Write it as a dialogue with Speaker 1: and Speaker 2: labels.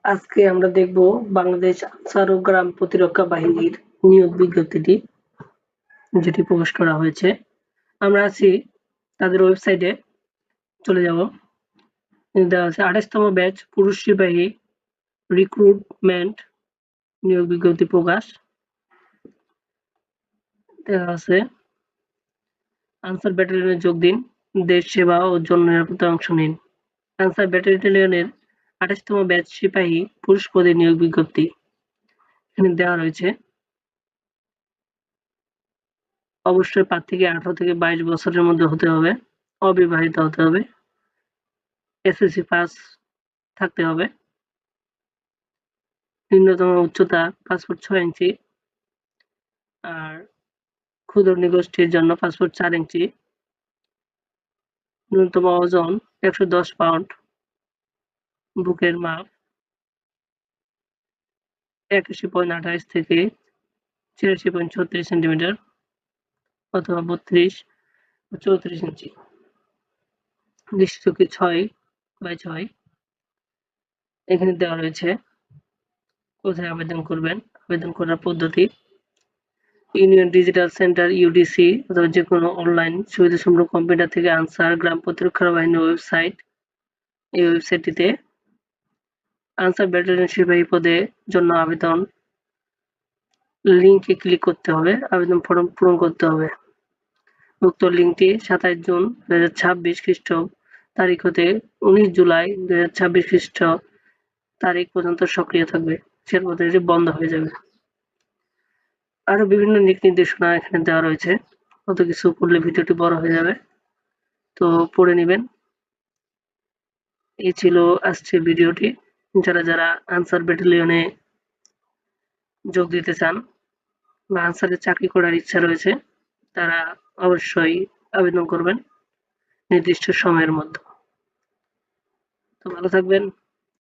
Speaker 1: আজকে আমরা দেখব বাংলাদেশ আনসার ও গ্রাম প্রতিরক্ষা বাহিনীর নিয়োগ বিজ্ঞপ্তিটি যেটি প্রকাশ করা হয়েছে। আমরা আছি তাদের ওয়েবসাইটে চলে যাব। দেওয়া আছে ২৮তম ব্যাচ পুরুষ সিপাহী রিক্রুটমেন্ট নিয়োগ বিজ্ঞপ্তি প্রকাশ। দেওয়া আছে আনসার ব্যাটালিয়নে যোগ দিন, দেশ সেবা ও জননিরাপত্তায় অংশ নিন। আনসার ব্যাটালিয়নের ২৮তম ব্যাচ সিপাহী পুরুষ পদে নিয়োগ বিজ্ঞপ্তি এখানে দেওয়া রয়েছে। অবশ্যই প্রার্থীকে ১৮ থেকে ২২ বছরের মধ্যে হতে হবে, অবিবাহিত হতে হবে, এসএসসি পাস থাকতে হবে, ন্যূনতম উচ্চতা ৫ ফুট ৬ ইঞ্চি, আর ক্ষুদ্র নিগোষ্ঠীর জন্য ৫ ফুট ৪ ইঞ্চি, ন্যূনতম ওজন ১১০ পাউন্ড, বুকের মাপ ৮১.২৮ থেকে ৮৪.৩৬ সেন্টিমিটার অথবা ৩২ ও ৩৪ ইঞ্চি, দৃষ্টিশক্তি ৬/৬। এখানে দেওয়া রয়েছে কোথায় আবেদন করবেন, আবেদন করার পদ্ধতি। ইউনিয়ন ডিজিটাল সেন্টার ইউডিসি অথবা যে কোনো অনলাইন সুবিধাসম্পন্ন কম্পিউটার থেকে আনসার গ্রাম প্রতিরক্ষা বাহিনীর ওয়েবসাইট, এই ওয়েবসাইটটিতে আনসার ব্যাটালিয়ন সিপাহী পদের জন্য আবেদন লিঙ্কে ক্লিক করতে হবে, আবেদন ফর্ম পূরণ করতে হবে। উক্ত লিঙ্কটি ২৭ জুন ২০২৬ খ্রিস্ট তারিখ হতে ১৯ জুলাই ২০২৬ খ্রিস্ট তারিখ পর্যন্ত সক্রিয় থাকবে, সেরপর এটি বন্ধ হয়ে যাবে। আরো বিভিন্ন দিক নির্দেশনা এখানে দেওয়া রয়েছে, কত কিছু পড়লে ভিডিওটি বড় হয়ে যাবে, তো পড়ে নেবেন। এই ছিল আজকের ভিডিওটি। যারা আনসার ব্যাটালিয়নে যোগ দিতে চান বা আনসারের চাকরি করার ইচ্ছা রয়েছে তারা অবশ্যই আবেদন করবেন নির্দিষ্ট সময়ের মধ্যে। তো ভালো থাকবেন।